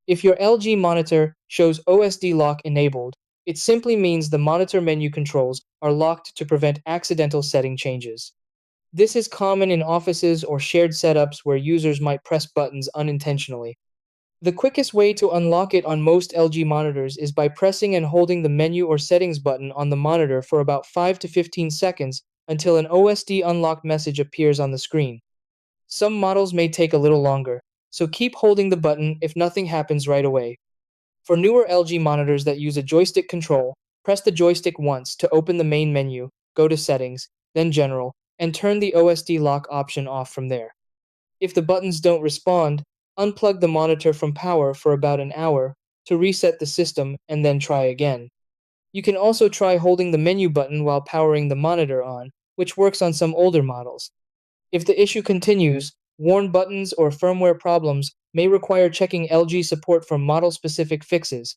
If your LG monitor shows OSD lock enabled, it simply means the monitor menu controls are locked to prevent accidental setting changes. This is common in offices or shared setups where users might press buttons unintentionally. The quickest way to unlock it on most LG monitors is by pressing and holding the menu or settings button on the monitor for about 5 to 15 seconds until an OSD unlock message appears on the screen. Some models may take a little longer, so keep holding the button if nothing happens right away. For newer LG monitors that use a joystick control, press the joystick once to open the main menu, go to Settings, then General, and turn the OSD lock option off from there. If the buttons don't respond, unplug the monitor from power for about an hour to reset the system and then try again. You can also try holding the menu button while powering the monitor on, which works on some older models. If the issue continues, worn buttons or firmware problems may require checking LG support for model specific fixes,